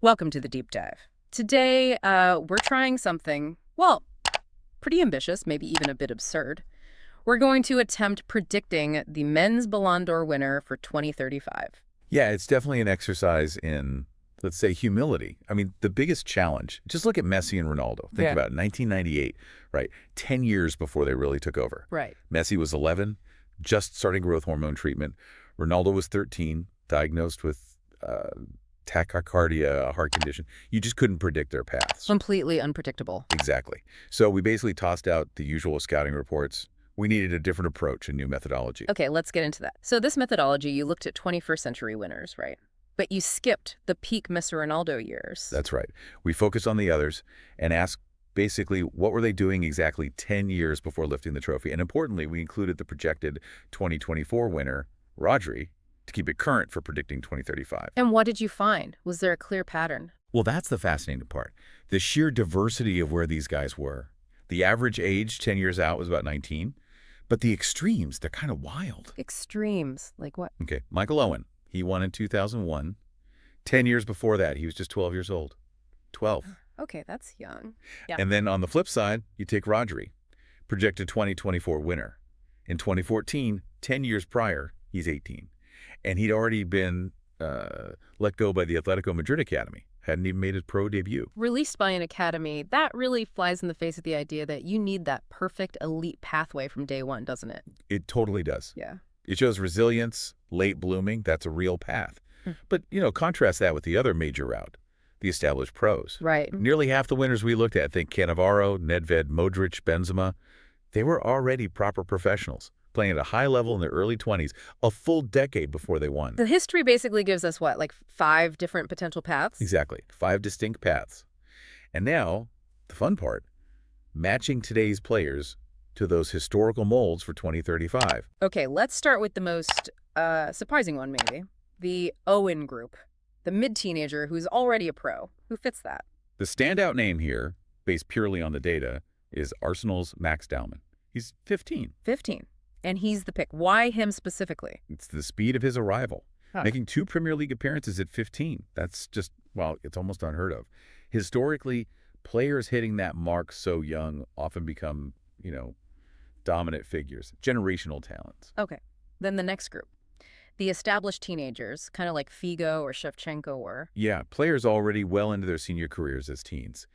Welcome to the deep dive. Today, we're trying something, well, pretty ambitious, maybe even a bit absurd. We're going to attempt predicting the men's Ballon d'Or winner for 2035. Yeah, it's definitely an exercise in, let's say, humility. I mean, the biggest challenge, just look at Messi and Ronaldo. Think about it, 1998, right? 10 years before they really took over. Right. Messi was 11, just starting growth hormone treatment. Ronaldo was 13, diagnosed with tachycardia, a heart condition. You just couldn't predict their paths. Completely unpredictable. Exactly. So we basically tossed out the usual scouting reports. We needed a different approach, a new methodology. Okay, let's get into that. So this methodology, you looked at 21st century winners, right? But you skipped the peak Mr. Ronaldo years. That's right. We focused on the others and asked basically what were they doing exactly 10 years before lifting the trophy. And importantly, we included the projected 2024 winner, Rodri, to keep it current for predicting 2035. And what did you find? Was there a clear pattern? Well, that's the fascinating part. The sheer diversity of where these guys were. The average age 10 years out was about 19, but the extremes, they're kind of wild. Extremes? Like what? Okay, Michael Owen, he won in 2001. 10 years before that, he was just 12 years old. 12. Okay, that's young. Yeah. And then on the flip side, you take Rodri, projected 2024 winner. In 2014, 10 years prior, he's 18. And he'd already been let go by the Atletico Madrid Academy. Hadn't even made his pro debut. Released by an academy, that really flies in the face of the idea that you need that perfect elite pathway from day one, doesn't it? It totally does. Yeah. It shows resilience, late blooming. That's a real path. But, contrast that with the other major route, the established pros. Right. Nearly half the winners we looked at, think Cannavaro, Nedved, Modric, Benzema, they were already proper professionals, playing at a high level in their early 20s, a full decade before they won. The history basically gives us what, like 5 different potential paths? Exactly. 5 distinct paths. And now, the fun part, matching today's players to those historical molds for 2035. Okay, let's start with the most surprising one, maybe. The Owen group, the mid-teenager who's already a pro. Who fits that? The standout name here, based purely on the data, is Arsenal's Max Dallman. He's 15. 15. And he's the pick. Why him specifically? It's the speed of his arrival. Making 2 Premier League appearances at 15. That's just, well, it's almost unheard of. Historically, players hitting that mark so young often become, dominant figures, generational talents. Okay. Then the next group. The established teenagers, kind of like Figo or Shevchenko were. Yeah, players already well into their senior careers as teens.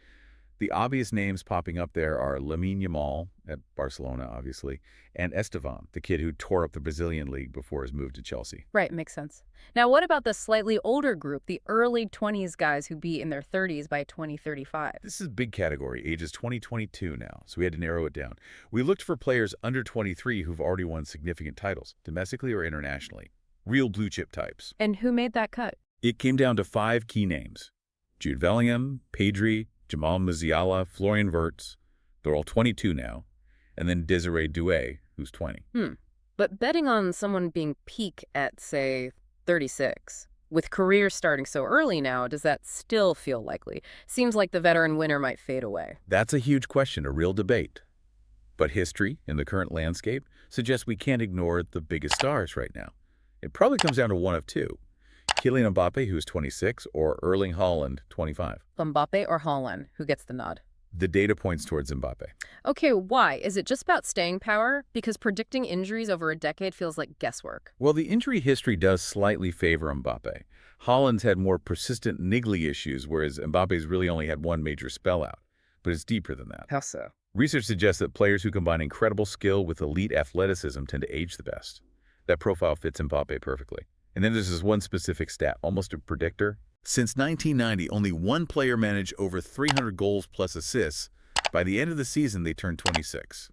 The obvious names popping up there are Lamine Yamal at Barcelona, obviously, and Estevan, the kid who tore up the Brazilian league before his move to Chelsea. Right, makes sense. Now, what about the slightly older group, the early 20s guys who be in their 30s by 2035? This is a big category, ages 2022 now, so we had to narrow it down. We looked for players under 23 who've already won significant titles, domestically or internationally. Real blue-chip types. And who made that cut? It came down to 5 key names. Jude Bellingham, Pedri, Jamal Musiala, Florian Wirtz, they're all 22 now, and then Desiree Doué, who's 20. But betting on someone being peak at, say, 36, with careers starting so early now, does that still feel likely? Seems like the veteran winner might fade away. That's a huge question, a real debate. But history, in the current landscape, suggests we can't ignore the biggest stars right now. It probably comes down to one of two. Kylian Mbappe, who's 26, or Erling Haaland, 25. Mbappe or Haaland? Who gets the nod? The data points towards Mbappe. Okay, why? Is it just about staying power? Because predicting injuries over a decade feels like guesswork. Well, the injury history does slightly favor Mbappe. Haaland's had more persistent niggly issues, whereas Mbappe's really only had one major spell out. But it's deeper than that. How so? Research suggests that players who combine incredible skill with elite athleticism tend to age the best. That profile fits Mbappe perfectly. And then there's this one specific stat, almost a predictor. Since 1990, only one player managed over 300 goals plus assists. By the end of the season, they turned 26.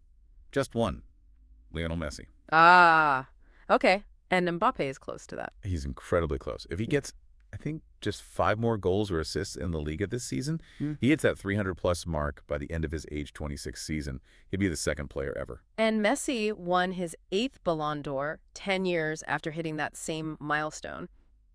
Just one. Lionel Messi. Ah, okay. And Mbappe is close to that. He's incredibly close. If he gets, I think, just 5 more goals or assists in the Liga this season, he hits that 300-plus mark by the end of his age 26 season. He'd be the second player ever. And Messi won his 8th Ballon d'Or 10 years after hitting that same milestone.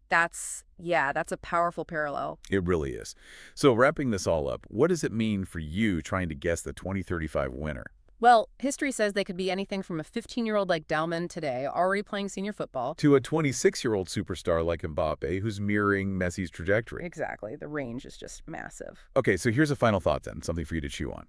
That's a powerful parallel. It really is. So wrapping this all up, what does it mean for you trying to guess the 2035 winner? Well, history says they could be anything from a 15-year-old like Dalman today, already playing senior football. To a 26-year-old superstar like Mbappe, who's mirroring Messi's trajectory. Exactly. The range is just massive. Okay, so here's a final thought then, something for you to chew on.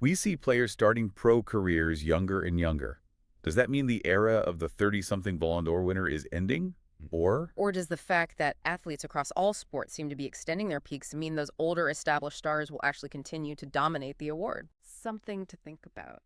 We see players starting pro careers younger and younger. Does that mean the era of the 30-something Ballon d'Or winner is ending? Or Or does the fact that athletes across all sports seem to be extending their peaks mean those older established stars will actually continue to dominate the award? Something to think about.